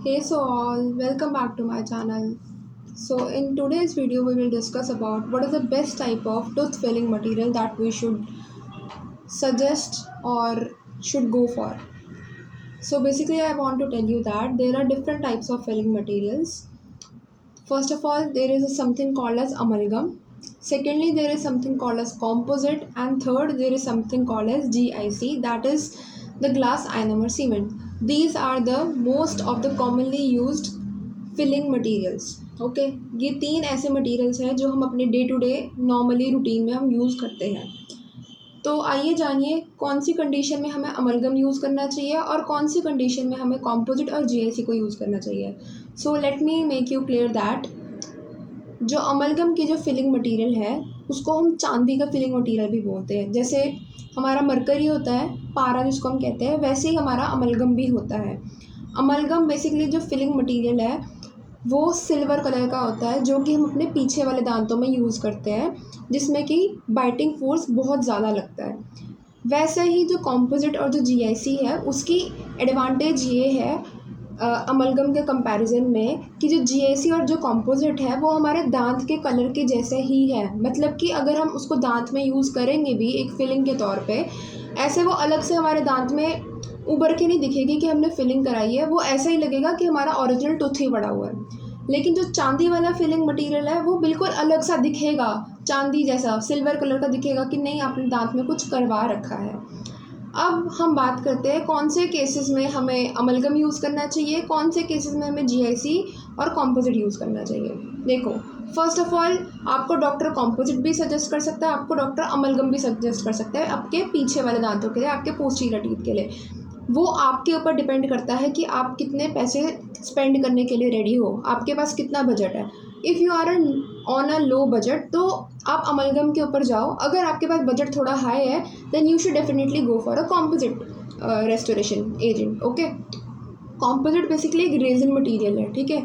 Hey, so all, welcome back to my channel. So, in today's video, we will discuss about what is the best type of tooth filling material that we should suggest or should go for. So, basically, I want to tell you that there are different types of filling materials. First of all, there is something called as amalgam. Secondly, there is something called as composite, and third, there is something called as GIC, that is the glass ionomer cement. These are the most of the commonly used filling materials. Okay, ये तीन ऐसे materials हैं जो हम अपने day to day normally routine में हम use करते हैं। तो आइए जानिए कौन सी कंडीशन में हमें अमलगम यूज़ करना चाहिए और कौन सी कंडीशन में हमें कॉम्पोजिट और जीआईसी को यूज़ करना चाहिए। So let me make you clear that जो अमलगम की जो फिलिंग मटेरियल है उसको हम चांदी का फिलिंग मटेरियल भी बोलते हैं। जैसे हमारा मरकरी होता है, पारा जिसको हम कहते हैं, वैसे ही हमारा अमलगम भी होता है। अमलगम बेसिकली जो फिलिंग मटेरियल है वो सिल्वर कलर का होता है, जो कि हम अपने पीछे वाले दांतों में यूज़ करते हैं, जिसमें कि बाइटिंग फोर्स बहुत ज़्यादा लगता है। वैसे ही जो कॉम्पोजिट और जो जीआईसी है उसकी एडवांटेज ये है अमलगम के कंपैरिजन में कि जो जीआईसी और जो कॉम्पोजिट है वो हमारे दांत के कलर के जैसे ही है। मतलब कि अगर हम उसको दांत में यूज़ करेंगे भी एक फिलिंग के तौर पे, ऐसे वो अलग से हमारे दांत में उभर के नहीं दिखेगी कि हमने फिलिंग कराई है, वो ऐसा ही लगेगा कि हमारा ओरिजिनल टूथ ही पड़ा हुआ है। लेकिन जो चांदी वाला फिलिंग मटेरियल है वो बिल्कुल अलग सा दिखेगा, चांदी जैसा सिल्वर कलर का दिखेगा कि नहीं आपने दांत में कुछ करवा रखा है। अब हम बात करते हैं कौन से केसेस में हमें अमलगम यूज़ करना चाहिए, कौन से केसेस में हमें जीआईसी और कॉम्पोजिट यूज़ करना चाहिए। देखो, फर्स्ट ऑफ ऑल आपको डॉक्टर कॉम्पोजिट भी सजेस्ट कर सकता है, आपको डॉक्टर अमलगम भी सजेस्ट कर सकता है आपके पीछे वाले दांतों के लिए, आपके पोस्टीरियर टीथ के लिए। वो आपके ऊपर डिपेंड करता है कि आप कितने पैसे स्पेंड करने के लिए रेडी हो, आपके पास कितना बजट है। If you are on a low budget तो आप अमलगम के ऊपर जाओ। अगर आपके पास बजट थोड़ा हाई है then you should definitely go for a composite restoration agent. Okay, composite basically एक रेजिन मटेरियल है, ठीक है।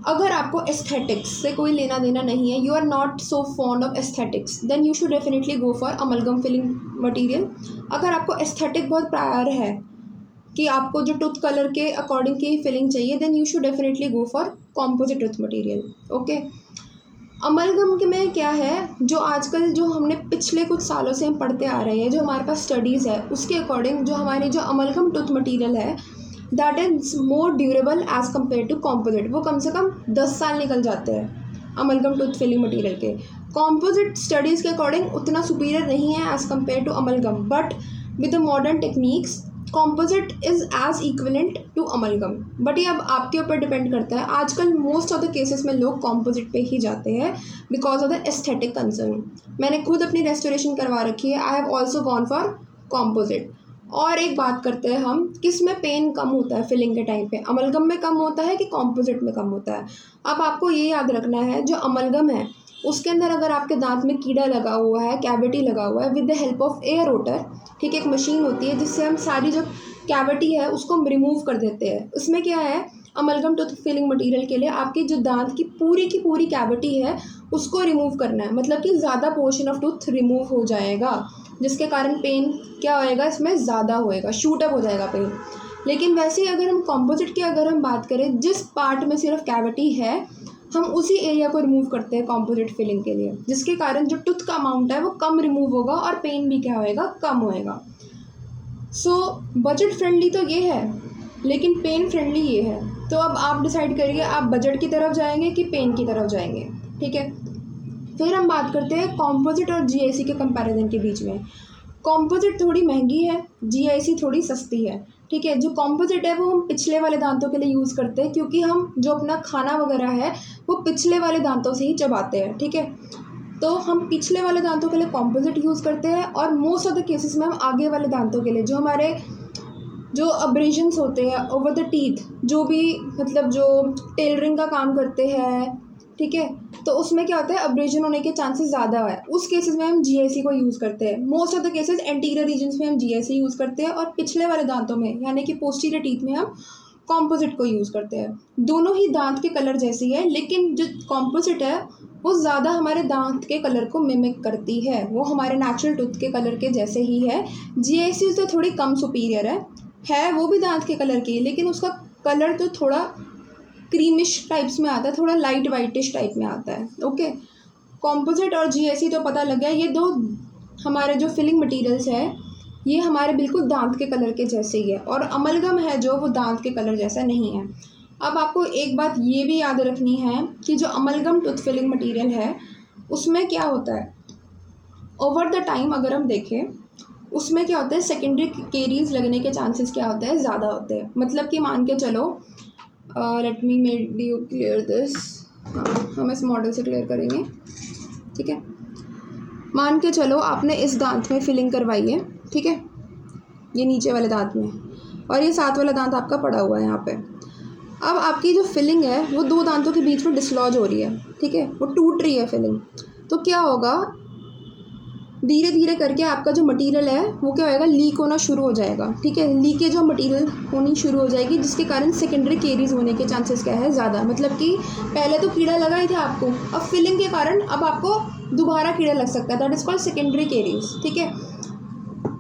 अगर आपको एस्थेटिक्स से कोई लेना देना नहीं है, you are not so fond of aesthetics, then you should definitely go for amalgam filling material. अगर आपको एस्थेटिक बहुत प्यार है कि आपको जो टूथ कलर के अकॉर्डिंग की फिलिंग चाहिए, then you should definitely go for composite tooth material. Okay, amalgam के में क्या है, जो आजकल जो हमने पिछले कुछ सालों से हम पढ़ते आ रहे हैं, जो हमारे पास स्टडीज़ है उसके अकॉर्डिंग जो हमारे जो अमलगम टूथ मटेरियल है that is more durable as compare to composite. वो कम से कम 10 साल निकल जाते हैं अमलगम टूथ फिलिंग मटेरियल के। कॉम्पोजिट स्टडीज़ के अकॉर्डिंग उतना सुपीरियर नहीं है as compare to amalgam, but with the modern techniques composite is as equivalent to amalgam. But ये अब आपके ऊपर डिपेंड करता है। आजकल मोस्ट ऑफ द केसेस में लोग कॉम्पोजिट पे ही जाते हैं because of the aesthetic concern. मैंने खुद अपनी रेस्टोरेशन करवा रखी है, I have also gone for composite. और एक बात करते हैं हम, किस में पेन कम होता है फिलिंग के टाइम पे, अमलगम में कम होता है कि कॉम्पोजिट में कम होता है। अब आपको ये याद रखना है, जो अमलगम है उसके अंदर अगर आपके दांत में कीड़ा लगा हुआ है, कैविटी लगा हुआ है, with the help of air rotor, ठीक है, एक मशीन होती है जिससे हम सारी जो कैविटी है उसको हम रिमूव कर देते हैं। उसमें क्या है, अमलगम टूथ फिलिंग मटेरियल के लिए आपकी जो दांत की पूरी कैविटी है उसको रिमूव करना है। मतलब कि ज़्यादा पोर्शन ऑफ टूथ रिमूव हो जाएगा, जिसके कारण पेन क्या होएगा, इसमें ज़्यादा होएगा, शूट अप हो जाएगा पेन। लेकिन वैसे ही अगर हम कॉम्पोजिट की अगर हम बात करें, जिस पार्ट में सिर्फ कैविटी है हम उसी एरिया को रिमूव करते हैं कॉम्पोजिट फिलिंग के लिए, जिसके कारण जो टूथ का अमाउंट है वो कम रिमूव होगा और पेन भी क्या होएगा, कम होएगा। सो बजट फ्रेंडली तो ये है, लेकिन पेन फ्रेंडली ये है। तो अब आप डिसाइड करिए आप बजट की तरफ जाएंगे कि पेन की तरफ जाएंगे, ठीक है। फिर हम बात करते हैं कॉम्पोजिट और जीआईसी के कंपैरिजन के बीच में। कॉम्पोजिट थोड़ी महंगी है, जीआईसी थोड़ी सस्ती है, ठीक है। जो कॉम्पोजिट है वो हम पिछले वाले दांतों के लिए यूज़ करते हैं, क्योंकि हम जो अपना खाना वगैरह है वो पिछले वाले दांतों से ही चबाते हैं, ठीक है। तो हम पिछले वाले दांतों के लिए कॉम्पोजिट यूज़ करते हैं, और मोस्ट ऑफ द केसेस में हम आगे वाले दांतों के लिए जो हमारे जो अब्रेजन्स होते हैं ओवर द टीथ, जो भी मतलब जो टेलरिंग का काम करते हैं, ठीक है, तो उसमें क्या होता है, अब्रेजन होने के चांसेस ज़्यादा है, उस केसेस में हम जीआईसी को यूज़ करते हैं। Most of the cases anterior regions में हम जीआईसी यूज़ करते हैं, और पिछले वाले दांतों में यानी कि पोस्टीरियर टीथ में हम कॉम्पोजिट को यूज़ करते हैं। दोनों ही दांत के कलर जैसी है, लेकिन जो कॉम्पोजिट है वो ज़्यादा हमारे दांत के कलर को मिमिक करती है, वो हमारे नेचुरल टूथ के कलर के जैसे ही है। जीआईसी तो थोड़ी कम सुपीरियर है वो भी दांत के कलर की, लेकिन उसका कलर तो थोड़ा क्रीमिश टाइप्स में आता है, थोड़ा लाइट वाइटिश टाइप में आता है। ओके, कॉम्पोजिट और जीएससी तो पता लग गया, ये दो हमारे जो फिलिंग मटेरियल्स है ये हमारे बिल्कुल दांत के कलर के जैसे ही है, और अमलगम है जो वो दांत के कलर जैसा नहीं है। अब आपको एक बात ये भी याद रखनी है कि जो अमलगम टूथ फिलिंग मटेरियल है उसमें क्या होता है, ओवर द टाइम अगर हम देखें उसमें क्या होता है, सेकेंडरी केरीज लगने के चांसेस क्या होते हैं, ज़्यादा होते हैं। मतलब कि मान के चलो, let me make you clear this, हम इस मॉडल से क्लियर करेंगे, ठीक है। मान के चलो आपने इस दांत में फिलिंग करवाई है, ठीक है, ये नीचे वाले दांत में, और ये साथ वाला दांत आपका पड़ा हुआ है यहाँ पे। अब आपकी जो फिलिंग है वो दो दांतों के बीच में डिसलॉज हो रही है, ठीक है, वो टूट रही है फिलिंग। तो क्या होगा, धीरे धीरे करके आपका जो मटेरियल है वो क्या होएगा, लीक होना शुरू हो जाएगा, ठीक है। लीकेज ऑफ मटेरियल होनी शुरू हो जाएगी, जिसके कारण सेकेंडरी केरीज होने के चांसेस क्या है, ज़्यादा। मतलब कि पहले तो कीड़ा लगा ही था आपको, अब फिलिंग के कारण अब आपको दोबारा कीड़ा लग सकता है, that is called secondary caries, ठीक है।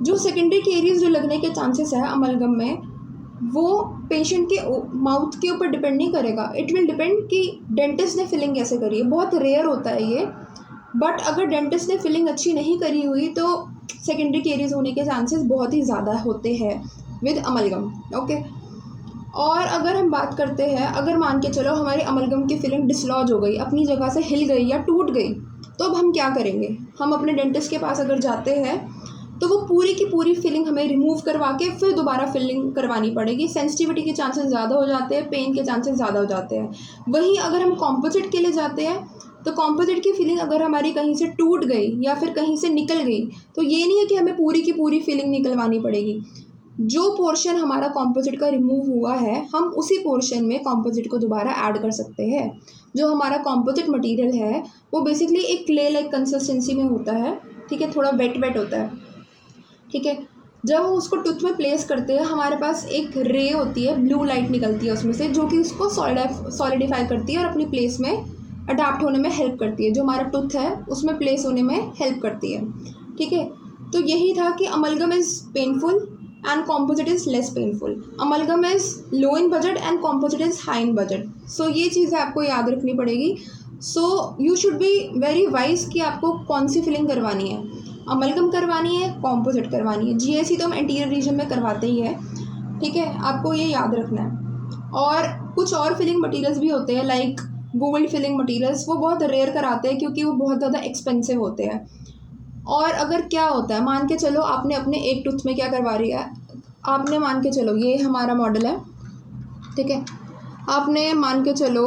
जो सेकेंडरी केरीज जो लगने के चांसेस है अमलगम में, वो पेशेंट के माउथ के ऊपर डिपेंड नहीं करेगा, इट विल डिपेंड कि डेंटिस्ट ने फिलिंग कैसे करी है। बहुत रेयर होता है ये, बट अगर डेंटिस्ट ने फिलिंग अच्छी नहीं करी हुई तो सेकेंडरी केरीज होने के चांसेस बहुत ही ज़्यादा होते हैं विद अमलगम। ओके, और अगर हम बात करते हैं, अगर मान के चलो हमारी अमलगम की फिलिंग डिसलॉज हो गई, अपनी जगह से हिल गई या टूट गई, तो अब हम क्या करेंगे, हम अपने डेंटिस्ट के पास अगर जाते हैं तो वो पूरी की पूरी फिलिंग हमें रिमूव करवा के फिर दोबारा फिलिंग करवानी पड़ेगी। सेंसिटिविटी के चांसेस ज़्यादा हो जाते हैं, पेन के चांसेस ज़्यादा हो जाते हैं। वहीं अगर हम कॉम्पोजिट के लिए जाते हैं तो कॉम्पोजिट की फिलिंग अगर हमारी कहीं से टूट गई या फिर कहीं से निकल गई, तो ये नहीं है कि हमें पूरी की पूरी फिलिंग निकलवानी पड़ेगी। जो पोर्शन हमारा कॉम्पोजिट का रिमूव हुआ है, हम उसी पोर्शन में कॉम्पोजिट को दोबारा ऐड कर सकते हैं। जो हमारा कॉम्पोजिट मटेरियल है वो बेसिकली एक क्ले लाइक कंसिस्टेंसी में होता है, ठीक है, थोड़ा वेट वेट होता है, ठीक है। जब हम उसको टूथ में प्लेस करते हैं, हमारे पास एक रे होती है, ब्लू लाइट निकलती है उसमें से, जो कि उसको सॉलिडिफाई करती है और अपनी प्लेस में अडाप्ट होने में हेल्प करती है, जो हमारा टूथ है उसमें प्लेस होने में हेल्प करती है, ठीक है। तो यही था कि amalgam is painful and composite is less painful. Amalgam is low in budget and composite is high in budget. So ये चीज़ें आपको याद रखनी पड़ेगी। So you should be very wise कि आपको कौन सी फिलिंग करवानी है, अमलगम करवानी है, कॉम्पोजिट करवानी है। जीएससी तो हम एंटीरियर रीजन में करवाते ही है, ठीक है, आपको ये याद रखना है। और कुछ और फिलिंग मटेरियल्स भी होते हैं, लाइक गोल्ड फिलिंग मटेरियल्स, वो बहुत रेयर कराते हैं क्योंकि वो बहुत ज़्यादा एक्सपेंसिव होते हैं। और अगर क्या होता है, मान के चलो आपने अपने एक टूथ में क्या करवा रही है, आपने मान के चलो ये हमारा मॉडल है, ठीक है, आपने मान के चलो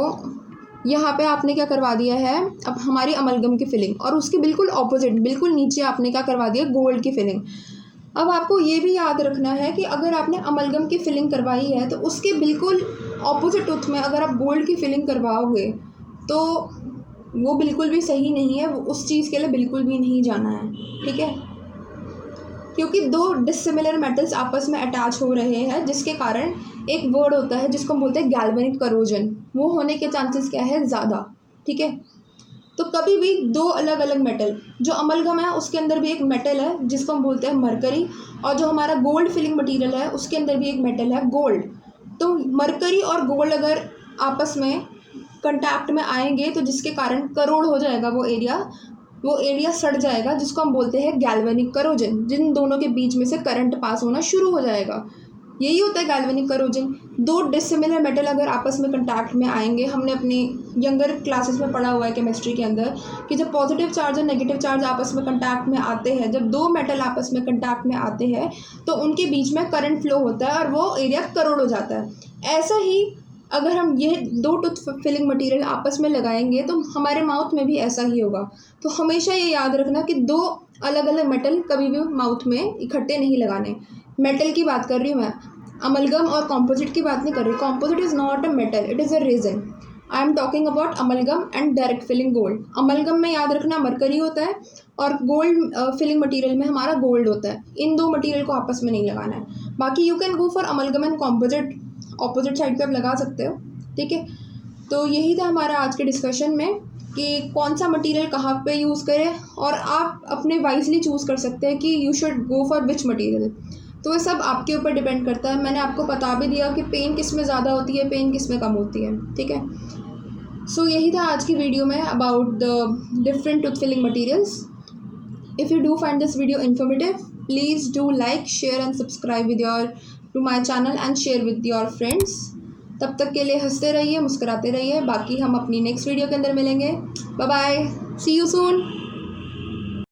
यहाँ पे आपने क्या करवा दिया है, अब हमारी अमलगम की फिलिंग, और उसके बिल्कुल ऑपोजिट बिल्कुल नीचे आपने क्या करवा दिया, गोल्ड की फिलिंग। अब आपको ये भी याद रखना है कि अगर आपने अमलगम की फिलिंग करवाई है तो उसके बिल्कुल ऑपोजिट टूथ में अगर आप गोल्ड की फिलिंग करवाओगे तो वो बिल्कुल भी सही नहीं है, उस चीज़ के लिए बिल्कुल भी नहीं जाना है, ठीक है, क्योंकि दो डिसिमिलर मेटल्स आपस में अटैच हो रहे हैं, जिसके कारण एक वर्ड होता है जिसको हम बोलते हैं गैल्वेनिक करोजन, वो होने के चांसेस क्या है, ज़्यादा, ठीक है। तो कभी भी दो अलग अलग मेटल, जो अमलगम है उसके अंदर भी एक मेटल है जिसको हम बोलते हैं मरकरी, और जो हमारा गोल्ड फिलिंग मटेरियल है उसके अंदर भी एक मेटल है गोल्ड। तो मरकरी और गोल्ड अगर आपस में कंटैक्ट में आएंगे तो जिसके कारण करोड़ हो जाएगा वो एरिया सड़ जाएगा, जिसको हम बोलते हैं गैल्वेनिक करोजन। जिन दोनों के बीच में से करंट पास होना शुरू हो जाएगा, यही होता है गैल्वेनिक करोजन। दो डिसिमिलर मेटल अगर आपस में कंटैक्ट में आएंगे, हमने अपनी यंगर क्लासेस में पढ़ा हुआ है केमिस्ट्री के अंदर कि जब पॉजिटिव चार्ज और नेगेटिव चार्ज आपस में कंटैक्ट में आते हैं, जब दो मेटल आपस में कंटैक्ट में आते हैं तो उनके बीच में करंट फ्लो होता है और वो एरिया करोड़ हो जाता है। ऐसा ही अगर हम ये दो टूथ फिलिंग मटेरियल आपस में लगाएंगे तो हमारे माउथ में भी ऐसा ही होगा। तो हमेशा ये याद रखना कि दो अलग अलग मेटल कभी भी माउथ में इकट्ठे नहीं लगाने। मेटल की बात कर रही हूँ मैं, अमलगम और कॉम्पोजिट की बात नहीं कर रही। Composite is not a metal, it is a resin. I am talking about amalgam and direct filling gold. Amalgam में याद रखना मरकरी होता है और गोल्ड फिलिंग मटेरियल में हमारा गोल्ड होता है। इन दो मटेरियल को आपस में नहीं लगाना है। बाकी you can go for amalgam and composite, opposite side पे आप लगा सकते हो, ठीक है। तो यही था हमारा आज के डिस्कशन में कि कौन सा मटेरियल कहाँ पे यूज़ करें, और आप अपने वाइजली चूज़ कर सकते हैं कि you should go for which material. तो ये सब आपके ऊपर डिपेंड करता है। मैंने आपको बता भी दिया कि पेन किस में ज़्यादा होती है, पेन किस में कम होती है, ठीक है। सो यही था आज की वीडियो में about the different tooth filling materials. If you do find this video informative, please do like, share and subscribe with your to my channel and share with your friends. तब तक के लिए हंसते रहिए, मुस्कुराते रहिए। बाकी हम अपनी नेक्स्ट वीडियो के अंदर मिलेंगे। Bye bye, see you soon.